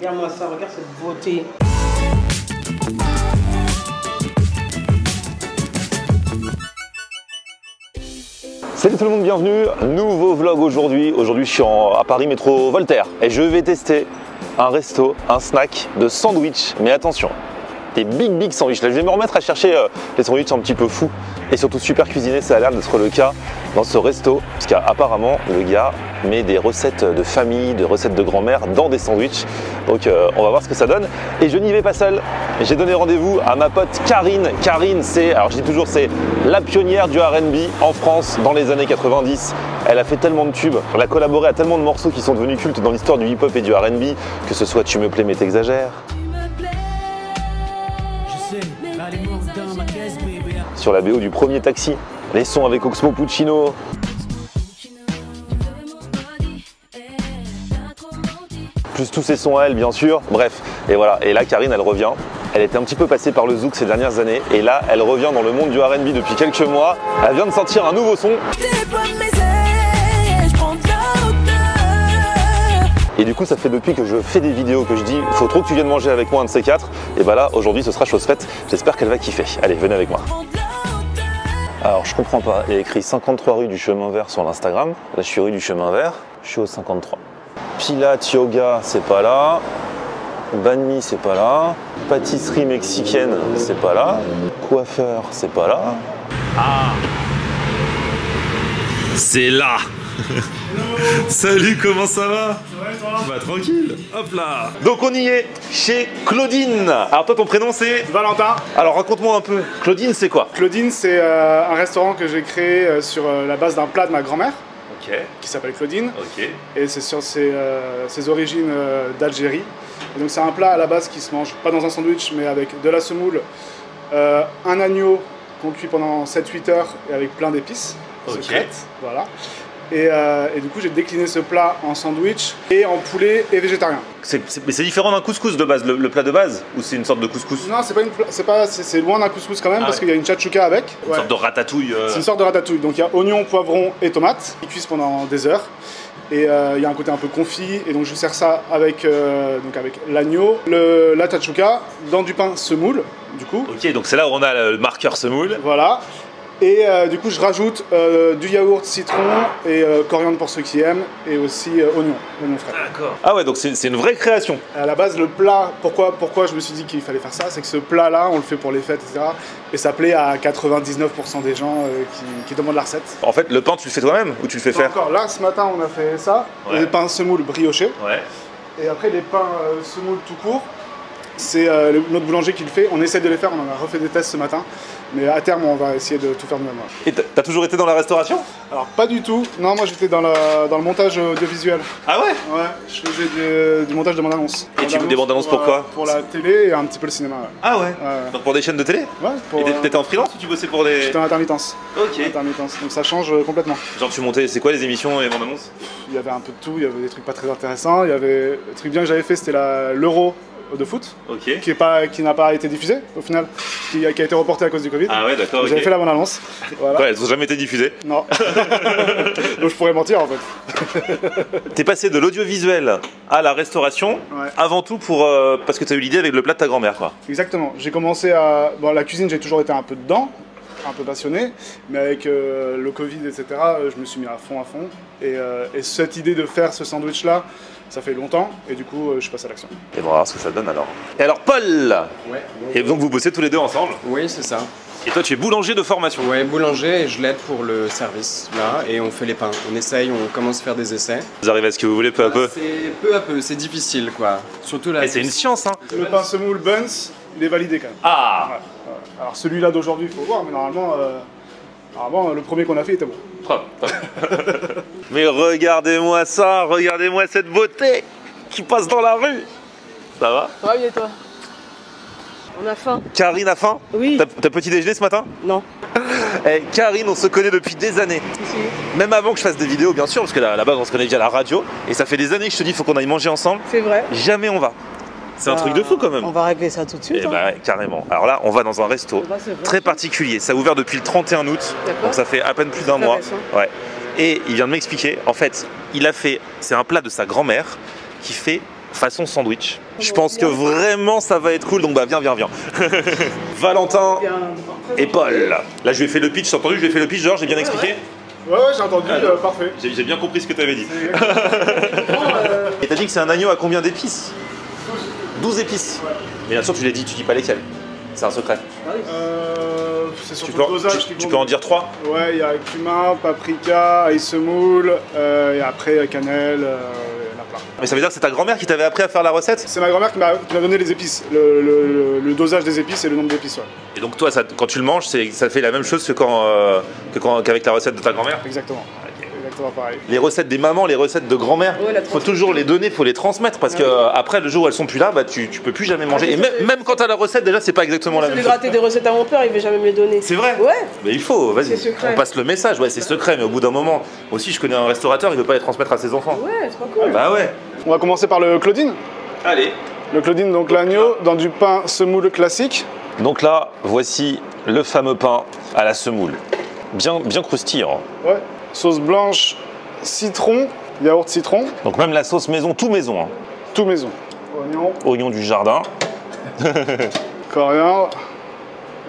Regarde-moi ça, regarde cette beauté. Salut tout le monde, bienvenue, nouveau vlog aujourd'hui. Aujourd'hui je suis à Paris métro Voltaire et je vais tester un resto, un snack de sandwich. Mais attention, des big sandwichs. Là je vais me remettre à chercher les sandwichs un petit peu fous et surtout super cuisinés. Ça a l'air d'être le cas dans ce resto parce qu'apparemment le gars met des recettes de famille, des recettes de grand-mère dans des sandwichs. Donc on va voir ce que ça donne. Et je n'y vais pas seul. J'ai donné rendez-vous à ma pote Karine. Karine, c'est, alors je dis toujours, c'est la pionnière du R&B en France dans les années 90. Elle a fait tellement de tubes, elle a collaboré à tellement de morceaux qui sont devenus cultes dans l'histoire du hip-hop et du R&B, que ce soit Tu me plais mais t'exagères, sur la BO du premier Taxi, les sons avec Oxmo Puccino, plus tous ses sons à elle bien sûr, bref. Et voilà, et là Karine elle revient, elle était un petit peu passée par le zouk ces dernières années et là elle revient dans le monde du R&B depuis quelques mois. Elle vient de sortir un nouveau son. Et du coup ça fait depuis que je fais des vidéos que je dis faut trop que tu viennes manger avec moi un de ces quatre. Et bah là aujourd'hui ce sera chose faite, j'espère qu'elle va kiffer. Allez, venez avec moi. Alors je comprends pas, il y a écrit 53 rue du Chemin Vert sur l'Instagram. Là je suis rue du Chemin Vert, je suis au 53. Pilates, yoga, c'est pas là. Banh mi, c'est pas là. Pâtisserie mexicaine, c'est pas là. Coiffeur, c'est pas là. Ah, c'est là. Salut, comment ça va? Ouais, toi? Bah tranquille, hop là. Donc on y est, chez Claudine. Alors toi ton prénom c'est? Valentin. Alors raconte-moi un peu, Claudine c'est quoi? Claudine, c'est un restaurant que j'ai créé sur la base d'un plat de ma grand-mère. Ok. Qui s'appelle Claudine. Ok. Et c'est sur ses origines d'Algérie. Et donc c'est un plat à la base qui se mange pas dans un sandwich mais avec de la semoule, un agneau qu'on cuit pendant 7-8 heures et avec plein d'épices secrètes. Voilà. Et du coup j'ai décliné ce plat en sandwich et en poulet et végétarien. Mais c'est différent d'un couscous de base, le plat de base? Ou c'est une sorte de couscous? Non, c'est loin d'un couscous quand même parce qu'il y a une tchatchouka avec. Une sorte de ratatouille. C'est une sorte de ratatouille. Donc il y a oignons, poivrons et tomates qui cuisent pendant des heures. Et il y a un côté un peu confit. Et donc je sers ça avec l'agneau, la tchatchouka, dans du pain semoule du coup. Ok, donc c'est là où on a le marqueur semoule. Voilà. Et du coup je rajoute du yaourt, citron et coriandre pour ceux qui aiment. Et aussi oignon frais. D'accord. Ah ouais, donc c'est une vraie création. À la base, le plat, pourquoi je me suis dit qu'il fallait faire ça, c'est que ce plat-là, on le fait pour les fêtes, etc. Et ça plaît à 99% des gens qui demandent la recette. En fait, le pain, tu le fais toi-même ou tu le fais faire? Encore là, ce matin, on a fait ça, ouais. Les pains semoule briochés. Ouais. Et après, les pains semoule tout court, c'est notre boulanger qui le fait. On essaie de les faire, on en a refait des tests ce matin. Mais à terme, on va essayer de tout faire nous-mêmes. Et t'as toujours été dans la restauration? Alors, pas du tout. Non, moi, j'étais dans le montage audiovisuel. Ah ouais? Ouais, je faisais du montage de bande-annonce. Et tu fais des bandes-annonces pourquoi? Pour la télé et un petit peu le cinéma. Ouais. Ah ouais, donc pour des chaînes de télé? Ouais. Et t'étais en freelance ou tu bossais pour des... J'étais en intermittence. Ok. Intermittence, donc ça change complètement. Genre tu montais, c'est quoi les émissions et bandes-annonces? Il y avait un peu de tout, il y avait des trucs pas très intéressants. Il y avait... Le truc bien que j'avais fait, c'était l'Euro de foot, okay. qui n'a pas été diffusé au final, qui a été reporté à cause du Covid. Ah ouais, d'accord. J'avais fait la bande-annonce. Voilà. Ouais, elles n'ont jamais été diffusées. Non. Donc je pourrais mentir en fait. T'es passé de l'audiovisuel à la restauration, ouais. Avant tout parce que t'as eu l'idée avec le plat de ta grand-mère, quoi. Exactement. J'ai commencé à... Bon, la cuisine, j'ai toujours été un peu dedans, un peu passionné, mais avec le Covid, etc., je me suis mis à fond. Et cette idée de faire ce sandwich-là, ça fait longtemps, et du coup, je passe à l'action. Et on va voir ce que ça donne alors. Et alors, Paul! Ouais. Et donc, vous bossez tous les deux ensemble? Oui, c'est ça. Et toi, tu es boulanger de formation? Ouais, boulanger, et je l'aide pour le service, là, et on fait les pains. On essaye, on commence à faire des essais. Vous arrivez à ce que vous voulez peu à peu? C'est peu à peu, c'est difficile, quoi. Surtout là. Et c'est une science, hein. Le pain semoule Buns, il est validé quand même. Ah ouais. Alors celui-là d'aujourd'hui, il faut voir, mais normalement, le premier qu'on a fait était bon. Mais regardez-moi ça, regardez-moi cette beauté qui passe dans la rue. Ça va? Ça va bien toi? On a faim. Karine a faim? Oui. T'as petit déjeuner ce matin? Non. Hey, Karine, on se connaît depuis des années. Si. Même avant que je fasse des vidéos, bien sûr, parce que là, à la base, on se connaît via la radio. Et ça fait des années que je te dis, il faut qu'on aille manger ensemble. C'est vrai. Jamais on va. C'est un truc de fou quand même. On va régler ça tout de suite. Et bah ouais, carrément. Alors là, on va dans un resto très particulier. Ça a ouvert depuis le 31 août. Donc ça fait à peine plus d'un mois. Ouais. Et il vient de m'expliquer, en fait, c'est un plat de sa grand-mère qui fait façon sandwich. Je pense que vraiment ça va être cool, donc bah viens. Valentin et Paul. Là je lui ai fait le pitch, t'as entendu? Je lui ai fait le pitch, genre j'ai bien expliqué. Ouais, j'ai entendu, parfait. J'ai bien compris ce que tu avais dit. Et t'as dit que c'est un agneau à combien d'épices? 12 épices. Ouais. Mais bien sûr tu l'as dit, tu dis pas lesquelles. C'est un secret. C'est surtout le dosage tu peux en dire 3? Ouais, il y a cumin, paprika, ail semoule, et après cannelle, il y en a plein. Mais ça veut dire que c'est ta grand-mère qui t'avait appris à faire la recette? C'est ma grand-mère qui m'a donné les épices, le dosage des épices et le nombre d'épices. Ouais. Et donc toi, quand tu le manges, ça fait la même chose que qu'avec la recette de ta grand-mère? Exactement. Exactement pareil. Les recettes des mamans, les recettes de grand-mère, faut toujours les donner, faut les transmettre parce que après le jour où elles sont plus là, bah tu peux plus jamais manger. Et même quand t'as la recette, déjà c'est pas exactement la même chose. J'ai gratté des recettes à mon père, il veut jamais me les donner. C'est vrai? Ouais. Mais il faut, vas-y, on passe le message. Ouais, c'est secret, mais au bout d'un moment, aussi je connais un restaurateur, il veut pas les transmettre à ses enfants. Ouais, c'est pas cool. Bah ouais. On va commencer par le Claudine. Allez. Le Claudine, donc l'agneau, dans du pain semoule classique. Donc là, voici le fameux pain à la semoule. Bien croustillant. Ouais. Sauce blanche, citron, yaourt citron. Donc même la sauce maison, tout maison. Hein. Tout maison. Oignon. Oignon du jardin. Coriandre.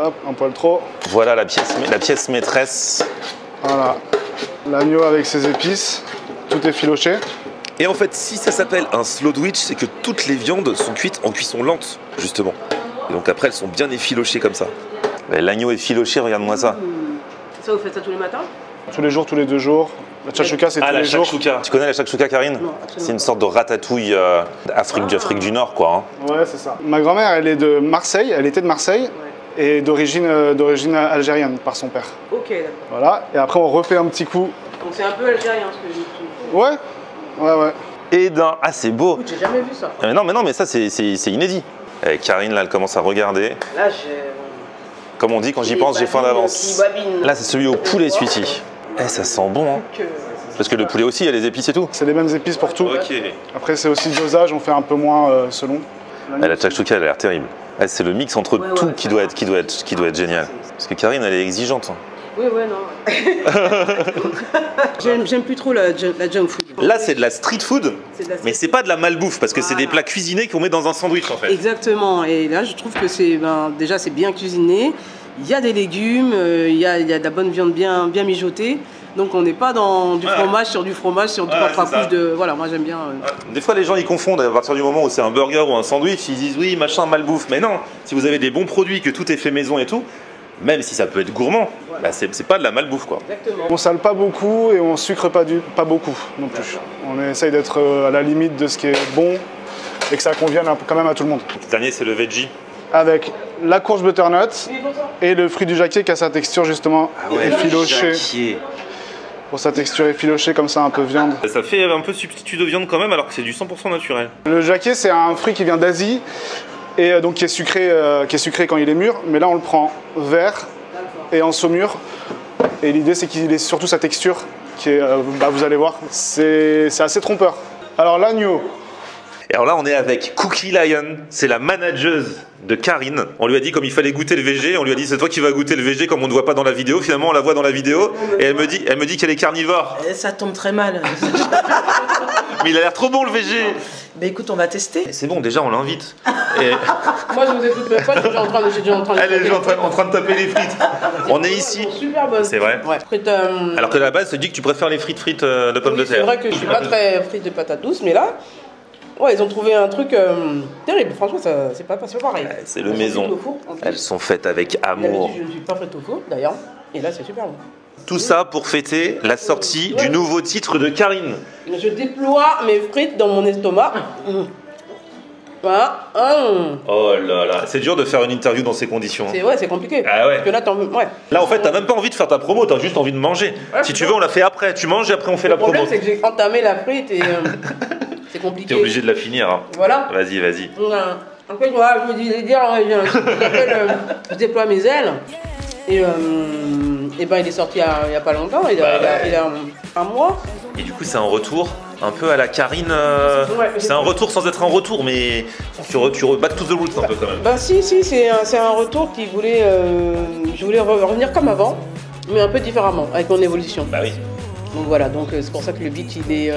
Hop, un poil trop. Voilà la pièce maîtresse. Voilà. L'agneau avec ses épices. Tout est filoché. Et en fait, si ça s'appelle un slowdwich, c'est que toutes les viandes sont cuites en cuisson lente, justement. Et donc après, elles sont bien effilochées comme ça. L'agneau est filoché, regarde-moi ça. Ça, vous faites ça tous les matins? Tous les jours, tous les 2 jours. La shakshuka, c'est tous les jours. Tu connais la shakshuka, Karine? Non, c'est une sorte de ratatouille Afrique du Nord, quoi. Hein. Ouais, c'est ça. Ma grand-mère, elle est de Marseille, elle était de Marseille. Ouais. Et d'origine algérienne par son père. Ok, d'accord. Voilà, et après on refait un petit coup. Donc c'est un peu algérien ce que j'ai dit. Ouais. Et d'un... Ah, c'est beau. Écoute, j'ai jamais vu ça. Mais ça, c'est inédit. Karine, là, elle commence à regarder. Là, j'ai... Comme on dit, quand j'y pense, j'ai faim d'avance. Là, c'est celui au poulet, celui-ci. Ça sent bon, hein. Parce que le poulet aussi, il y a les épices et tout. C'est les mêmes épices pour tout. Ok. Après, c'est aussi le dosage, on fait un peu moins selon. La shakshuka, elle a l'air terrible. C'est le mix entre tout qui doit être génial. Parce que Karine, elle est exigeante. Oui, non. J'aime plus trop la junk food. Là, c'est de la street food, mais c'est pas de la malbouffe, parce que c'est des plats cuisinés qu'on met dans un sandwich, en fait. Exactement. Et là, je trouve que déjà, c'est bien cuisiné. Il y a des légumes, il y a de la bonne viande bien mijotée. Donc on n'est pas dans du fromage sur du fromage sur 3 couches de... Voilà, moi j'aime bien... Des fois les gens ils confondent à partir du moment où c'est un burger ou un sandwich, ils disent oui machin malbouffe. Mais non, si vous avez des bons produits, que tout est fait maison et tout, même si ça peut être gourmand, bah c'est pas de la malbouffe quoi. Exactement. On sale pas beaucoup et on sucre pas beaucoup non plus. On essaye d'être à la limite de ce qui est bon et que ça convienne quand même à tout le monde. Le dernier c'est le veggie. Avec la courge butternut et le fruit du jacquier qui a sa texture justement effilochée. Pour sa texture effilochée comme ça, un peu viande. Ça fait un peu substitut de viande quand même alors que c'est du 100% naturel. Le jacquier c'est un fruit qui vient d'Asie et donc qui est sucré quand il est mûr. Mais là on le prend vert et en saumure. Et l'idée c'est qu'il ait surtout sa texture qui est, vous allez voir, c'est assez trompeur. Alors l'agneau. Et alors là, on est avec Cookie Lion, c'est la manageuse de Karine. On lui a dit comme il fallait goûter le VG, on lui a dit c'est toi qui vas goûter le VG comme on ne voit pas dans la vidéo. Finalement, on la voit dans la vidéo et elle me dit qu'elle est carnivore. Ça tombe très mal. Mais il a l'air trop bon le VG. Mais écoute, on va tester. C'est bon, déjà on l'invite. Et... Moi je vous écoute même pas, je suis déjà en train de... Elle est déjà en train de taper les frites. On est ici. Super bonne. C'est vrai. Ouais. Alors que à la base, tu dis que tu préfères les frites de pommes de terre. C'est vrai que je suis pas très frite de patates douces, mais là... Ouais, ils ont trouvé un truc terrible. Franchement, c'est pas pareil. C'est le maison. Elles sont faites avec amour. Je ne suis pas faite au four, d'ailleurs. Et là, c'est super bon. Tout ça pour fêter la sortie du nouveau titre de Karine. Je déploie mes frites dans mon estomac. Voilà. Oh là là, c'est dur de faire une interview dans ces conditions. C'est compliqué. Ah ouais. Parce que là, Là, en fait, t'as même pas envie de faire ta promo, t'as juste envie de manger. Ouais, si tu veux, on la fait après. Tu manges et après on fait la promo. Le problème, c'est que j'ai entamé la frite et c'est compliqué. T'es obligé de la finir. Hein. Voilà. Vas-y. En fait, voilà, je vous dire, je déploie mes ailes et il est sorti il y a pas longtemps, il a un mois. Et du coup, c'est un retour un peu à la Karine. C'est un retour sans être un retour, mais tu back to the roots un peu quand même. Bah si, c'est un retour qui voulait. Je voulais revenir comme avant, mais un peu différemment, avec mon évolution. Bah oui. Donc voilà, donc c'est pour ça que le beat il est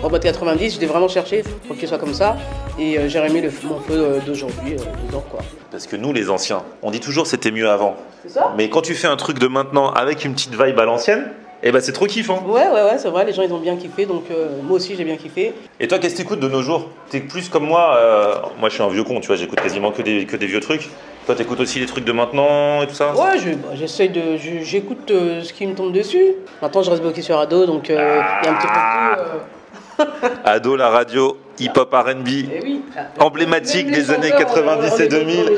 en mode 90, je l'ai vraiment cherché pour qu'il soit comme ça. Et j'ai remis mon feu d'aujourd'hui dedans quoi. Parce que nous les anciens, on dit toujours c'était mieux avant. C'est ça? Mais quand tu fais un truc de maintenant avec une petite vibe à l'ancienne, eh ben c'est trop kiffant. Ouais, c'est vrai, les gens ils ont bien kiffé, donc moi aussi j'ai bien kiffé. Et toi, qu'est-ce que t'écoutes de nos jours? T'es plus comme moi, moi je suis un vieux con, tu vois, j'écoute quasiment que des vieux trucs. Toi, t'écoutes aussi les trucs de maintenant et tout ça? Ouais, j'écoute ce qui me tombe dessus. Maintenant je reste bloqué sur Ado, donc il y a un petit peu tout. Ado, la radio, hip-hop R&B, Oui. emblématique des années 90 et 2000.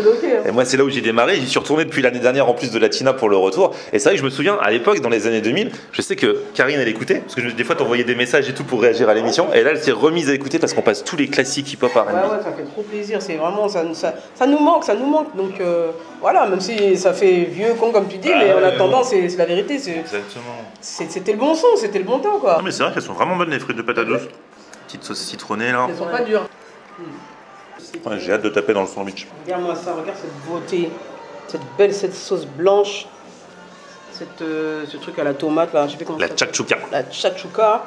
Et moi, c'est là où j'ai démarré. J'y suis retourné depuis l'année dernière en plus de Latina pour le retour. Et c'est vrai que je me souviens, à l'époque, dans les années 2000, je sais que Karine, elle écoutait. Parce que des fois, t'envoyais des messages et tout pour réagir à l'émission. Et là, elle s'est remise à écouter parce qu'on passe tous les classiques hip-hop R&B. Ouais, ça fait trop plaisir. C'est vraiment, ça nous manque. Donc voilà, même si ça fait vieux con comme tu dis, mais en attendant, bon. C'est la vérité. Exactement. C'était le bon son, c'était le bon temps, quoi. Non, mais c'est vrai qu'elles sont vraiment bonnes, les frites de patates douces. Petite sauce citronnée, là. Elles sont pas dures. Ouais, j'ai hâte de taper dans le sandwich. Regarde-moi ça, regarde cette beauté, cette sauce blanche, ce truc à la tomate là, je sais pas comment la ça s'appelle. chakchouka. La chakchouka,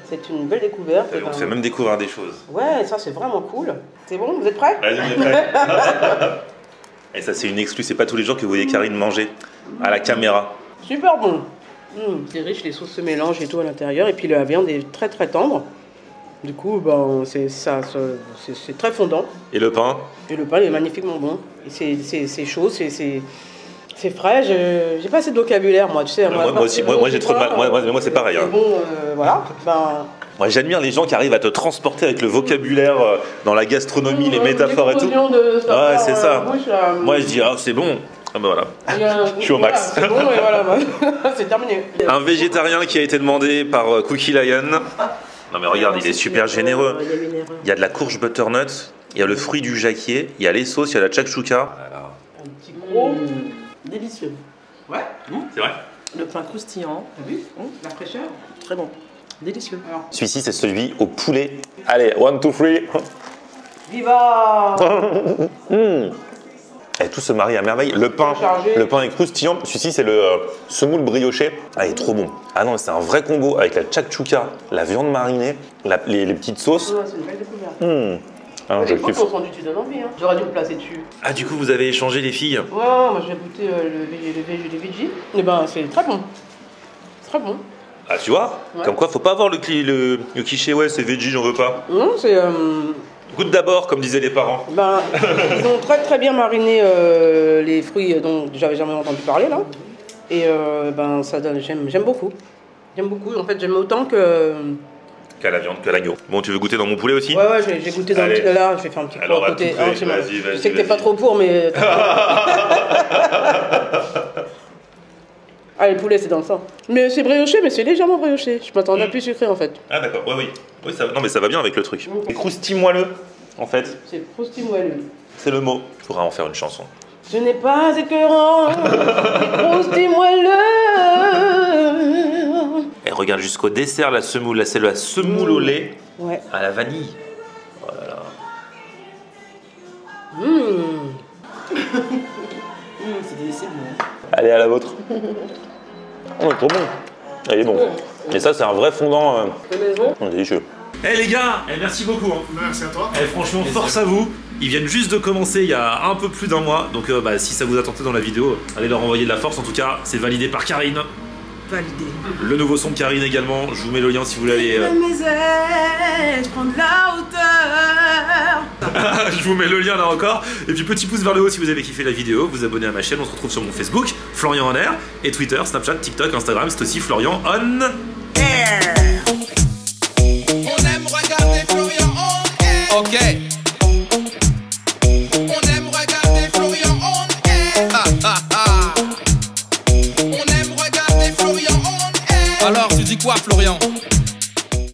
c'est une belle découverte. On te fait même découvrir des choses. Ouais, ça c'est vraiment cool. C'est bon, vous êtes prêts? Vas-y, on est prêts. Et ça c'est une exclue, c'est pas tous les jours que vous voyez Karine manger à la caméra. Super bon. C'est riche, les sauces se mélangent et tout à l'intérieur, et puis la viande est très très tendre. Du coup, ben, c'est très fondant. Et le pain? Et le pain il est magnifiquement bon. C'est chaud, c'est frais. J'ai pas assez de vocabulaire, moi, tu sais. Moi aussi, moi j'ai trop de mal. Moi c'est pareil. Hein. Bon, voilà. Ben, moi j'admire les gens qui arrivent à te transporter avec le vocabulaire dans la gastronomie, les métaphores et tout. Ouais, c'est ça. Moi je dis, ah, c'est bon. Ah ben voilà, je suis au max. Voilà, c'est bon et voilà, c'est terminé. Un végétarien qui a été demandé par Cookie Lion. Non mais regarde, il est super généreux. Il y a de la courge butternut, il y a le fruit du jacquier, il y a les sauces, il y a la chakchouka. Un petit gros. Délicieux. Ouais. C'est vrai. Le pain croustillant. T'as vu? La fraîcheur. Très bon. Délicieux. Celui-ci c'est celui au poulet. Allez, 1, 2, 3. Viva. Et tout se marie à merveille. Le pain est croustillant. Celui-ci, c'est le semoule brioché. Ah, il est trop bon. Ah non, c'est un vrai combo avec la chakchouka, la viande marinée, les petites sauces. Ouais, c'est une belle découverte. Ah, je kiffe. Ton sandwich, tu donnes envie. Hein. J'aurais dû me placer dessus. Ah, du coup, vous avez échangé les filles? Ouais, moi j'ai goûté les veggies. Et ben, c'est très bon. Très bon. Ah, tu vois? Ouais. Comme quoi, faut pas avoir le cliché, ouais, c'est veggie, j'en veux pas. Non, c'est. Goûte d'abord, comme disaient les parents. Ben, ils ont très très bien mariné les fruits dont j'avais jamais entendu parler là. Et ben ça donne, j'aime beaucoup. J'aime beaucoup. En fait, j'aime autant qu'à la viande, qu'à l'agneau. Bon, tu veux goûter dans mon poulet aussi? Ouais, j'ai goûté dans le là. Je vais faire un petit coup à côté. Vas-y. Je sais que t'es pas trop pour, mais. Ah, les poulets, c'est dans le sang. Mais c'est brioché, mais c'est légèrement brioché. Je m'attendais à plus sucré en fait. Ah, d'accord, oui. Ça, non, mais ça va bien avec le truc. C'est croustille moelleux, en fait. C'est croustille moelleux. C'est le mot. Il faudra en faire une chanson. Ce n'est pas écœurant, croustille moelleux. Et regarde jusqu'au dessert, la semoule. Là, c'est la semoule au lait à la vanille. Oh là là. C'est délicieux. Allez, à la vôtre. Oh, trop bon. Il est bon. Et ça, c'est un vrai fondant. Délicieux. Eh les gars, merci beaucoup. Hein. Merci à toi. Franchement, force à vous. Ils viennent juste de commencer il y a un peu plus d'un mois. Donc si ça vous a tenté dans la vidéo, allez leur envoyer de la force. En tout cas, c'est validé par Karine. Validé. Le nouveau son de Karine également. Je vous mets le lien si vous l'avez. Mes ailes, je prends de la hauteur. Je vous mets le lien là encore. Et puis petit pouce vers le haut si vous avez kiffé la vidéo. Vous abonnez à ma chaîne. On se retrouve sur mon Facebook, Florian On Air. Et Twitter, Snapchat, TikTok, Instagram. C'est aussi Florian On Air. On aime regarder Florian On Air. Ok. On aime regarder Florian On Air. On aime regarder Florian On Air. Alors tu dis quoi Florian?